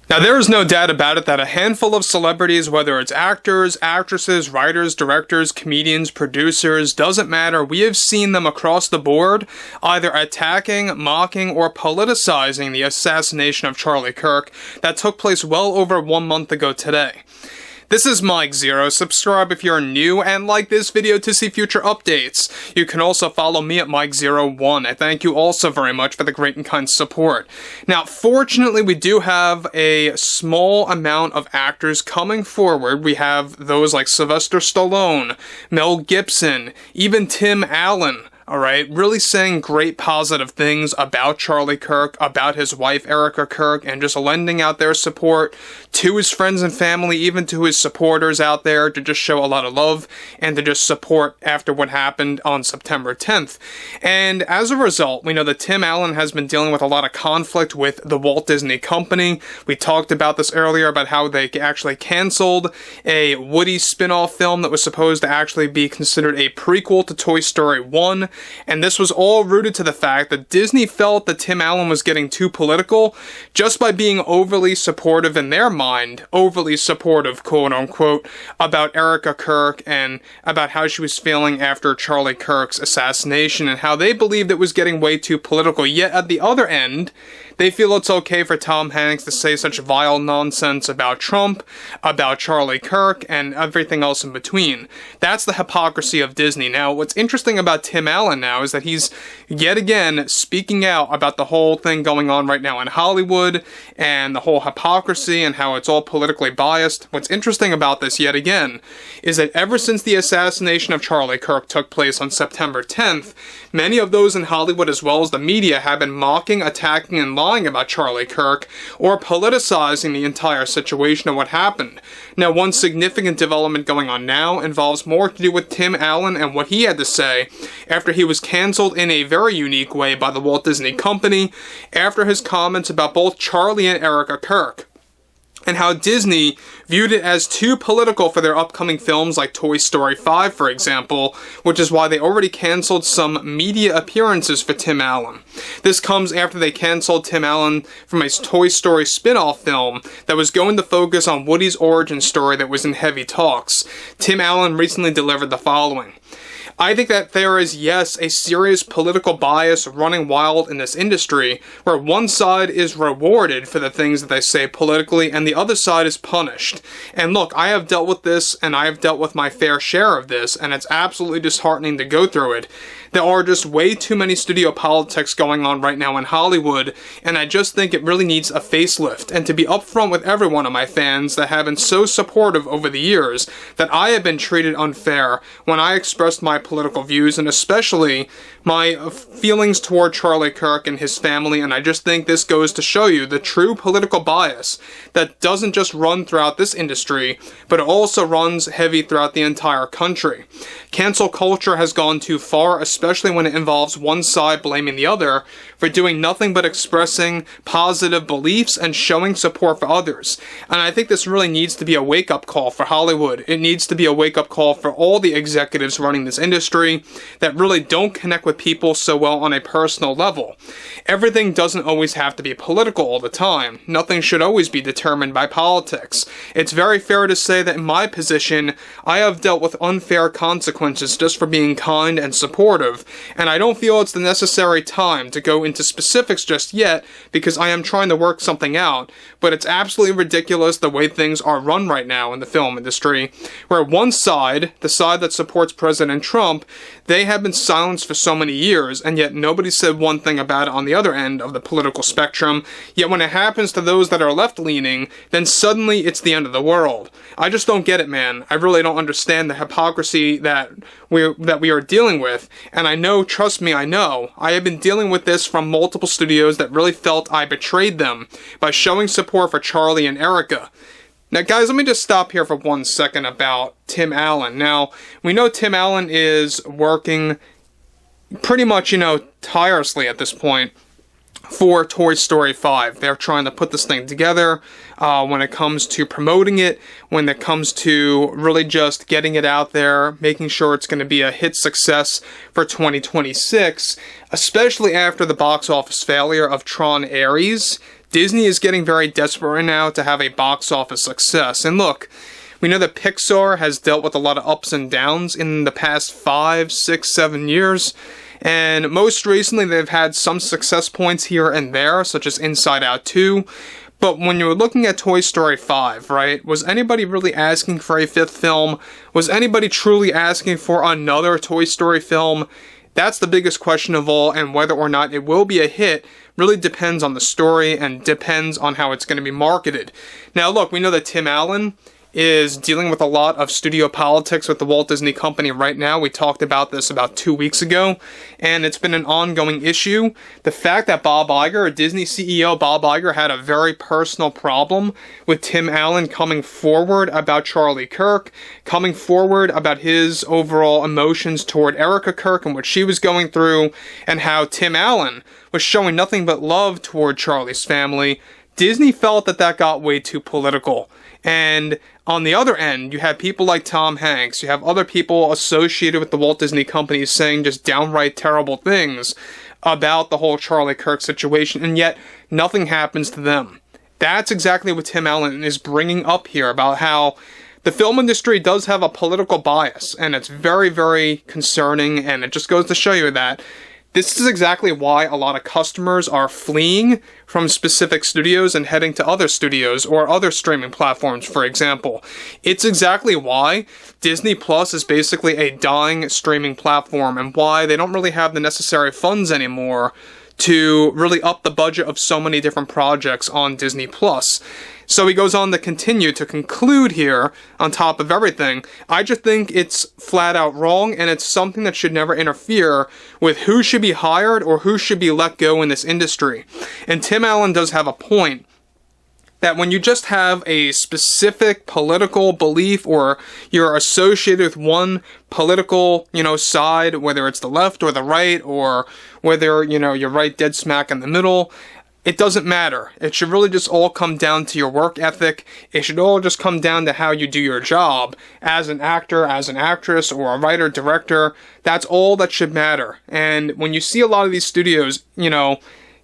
Now, there is no doubt about it that a handful of celebrities, whether it's actors, actresses, writers, directors, comedians, producers, doesn't matter, we have seen them across the board either attacking, mocking, or politicizing the assassination of Charlie Kirk that took place well over 1 month ago today. This is Mike Zero. Subscribe if you're new and like this video to see future updates. You can also follow me at Mike01. I thank you also very much for the great and kind support. Now, fortunately, we do have a small amount of actors coming forward. We have those like Sylvester Stallone, Mel Gibson, even Tim Allen. Alright, really saying great positive things about Charlie Kirk, about his wife Erika Kirk, and just lending out their support to his friends and family, even to his supporters out there, to just show a lot of love and to just support after what happened on September 10th. And as a result, we know that Tim Allen has been dealing with a lot of conflict with the Walt Disney Company. We talked about this earlier, about how they actually canceled a Woody spin-off film that was supposed to actually be considered a prequel to Toy Story 1. And this was all rooted to the fact that Disney felt that Tim Allen was getting too political just by being overly supportive in their mind, overly supportive, quote-unquote, about Erika Kirk and about how she was feeling after Charlie Kirk's assassination and how they believed it was getting way too political. Yet at the other end, they feel it's okay for Tom Hanks to say such vile nonsense about Trump, about Charlie Kirk, and everything else in between. That's the hypocrisy of Disney. Now, what's interesting about Tim Allen now is that he's, yet again, speaking out about the whole thing going on right now in Hollywood, and the whole hypocrisy, and how it's all politically biased. What's interesting about this, yet again, is that ever since the assassination of Charlie Kirk took place on September 10th, many of those in Hollywood as well as the media have been mocking, attacking, and lying about Charlie Kirk, or politicizing the entire situation of what happened. Now, one significant development going on now involves more to do with Tim Allen and what he had to say after he was canceled in a very unique way by the Walt Disney Company after his comments about both Charlie and Erika Kirk, and how Disney viewed it as too political for their upcoming films like Toy Story 5, for example, which is why they already canceled some media appearances for Tim Allen. This comes after they canceled Tim Allen from a Toy Story spin-off film that was going to focus on Woody's origin story that was in heavy talks. Tim Allen recently delivered the following: I think that there is, yes, a serious political bias running wild in this industry, where one side is rewarded for the things that they say politically, and the other side is punished. And look, I have dealt with this, and I have dealt with my fair share of this, and it's absolutely disheartening to go through it. There are just way too many studio politics going on right now in Hollywood, and I just think it really needs a facelift. And to be upfront with every one of my fans that have been so supportive over the years, that I have been treated unfair when I expressed my political views, and especially my feelings toward Charlie Kirk and his family, and I just think this goes to show you the true political bias that doesn't just run throughout this industry, but it also runs heavy throughout the entire country. Cancel culture has gone too far, especially when it involves one side blaming the other for doing nothing but expressing positive beliefs and showing support for others. And I think this really needs to be a wake-up call for Hollywood. It needs to be a wake-up call for all the executives running this industry that really don't connect with people so well on a personal level. Everything doesn't always have to be political all the time. Nothing should always be determined by politics. It's very fair to say that in my position, I have dealt with unfair consequences just for being kind and supportive, and I don't feel it's the necessary time to go into specifics just yet, because I am trying to work something out, but it's absolutely ridiculous the way things are run right now in the film industry, where one side, the side that supports President Trump, they have been silenced for so many years, and yet nobody said one thing about it on the other end of the political spectrum. Yet when it happens to those that are left-leaning, then suddenly it's the end of the world. I just don't get it, man. I really don't understand the hypocrisy that we are dealing with, and I know, trust me, I know, I have been dealing with this from multiple studios that really felt I betrayed them by showing support for Charlie and Erika. Now, guys, let me just stop here for 1 second about Tim Allen. Now, we know Tim Allen is working pretty much, tirelessly at this point for Toy Story 5. They're trying to put this thing together when it comes to promoting it, when it comes to really just getting it out there, making sure it's going to be a hit success for 2026, especially after the box office failure of Tron Ares. Disney is getting very desperate right now to have a box office success. And look, we know that Pixar has dealt with a lot of ups and downs in the past 5, 6, 7 years. And most recently, they've had some success points here and there, such as Inside Out 2. But when you were looking at Toy Story 5, right, was anybody really asking for a 5th film? Was anybody truly asking for another Toy Story film? That's the biggest question of all, and whether or not it will be a hit really depends on the story and depends on how it's going to be marketed. Now look, we know that Tim Allen is dealing with a lot of studio politics with the Walt Disney Company right now. We talked about this about 2 weeks ago, and it's been an ongoing issue. The fact that Bob Iger, Disney CEO Bob Iger, had a very personal problem with Tim Allen coming forward about Charlie Kirk, coming forward about his overall emotions toward Erika Kirk and what she was going through, and how Tim Allen was showing nothing but love toward Charlie's family. Disney felt that that got way too political. And on the other end, you have people like Tom Hanks, you have other people associated with the Walt Disney Company saying just downright terrible things about the whole Charlie Kirk situation, and yet nothing happens to them. That's exactly what Tim Allen is bringing up here about how the film industry does have a political bias, and it's very, very concerning, and it just goes to show you that this is exactly why a lot of customers are fleeing from specific studios and heading to other studios or other streaming platforms, for example. It's exactly why Disney Plus is basically a dying streaming platform and why they don't really have the necessary funds anymore to really up the budget of so many different projects on Disney Plus. So he goes on to continue to conclude here, on top of everything, I just think it's flat out wrong, and it's something that should never interfere with who should be hired or who should be let go in this industry. And Tim Allen does have a point, that when you just have a specific political belief or you're associated with one political, side, whether it's the left or the right, or whether, you're right dead smack in the middle, it doesn't matter. It should really just all come down to your work ethic. It should all just come down to how you do your job as an actor, as an actress, or a writer, director. That's all that should matter. And when you see a lot of these studios,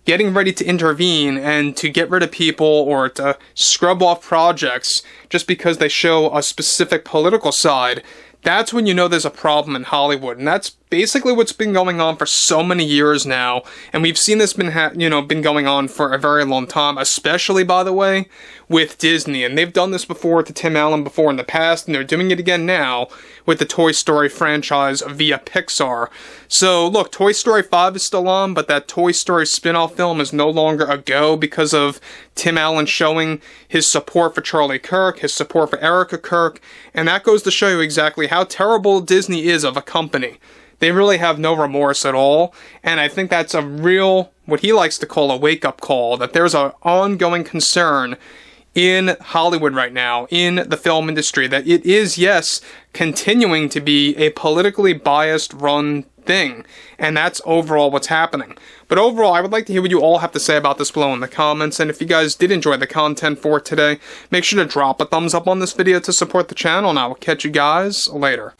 getting ready to intervene and to get rid of people or to scrub off projects just because they show a specific political side, that's when you know there's a problem in Hollywood. And that's basically what's been going on for so many years now. And we've seen this been going on for a very long time, especially, by the way, with Disney. And they've done this before to Tim Allen before in the past, and they're doing it again now with the Toy Story franchise via Pixar. So, look, Toy Story 5 is still on, but that Toy Story spin-off film is no longer a go because of Tim Allen showing his support for Charlie Kirk, his support for Erika Kirk, and that goes to show you exactly how terrible Disney is of a company. They really have no remorse at all, and I think that's a real, what he likes to call a wake-up call, that there's an ongoing concern in Hollywood right now, in the film industry, that it is, yes, continuing to be a politically biased run thing, and that's overall what's happening. But overall, I would like to hear what you all have to say about this below in the comments, and if you guys did enjoy the content for today, make sure to drop a thumbs up on this video to support the channel, and I will catch you guys later.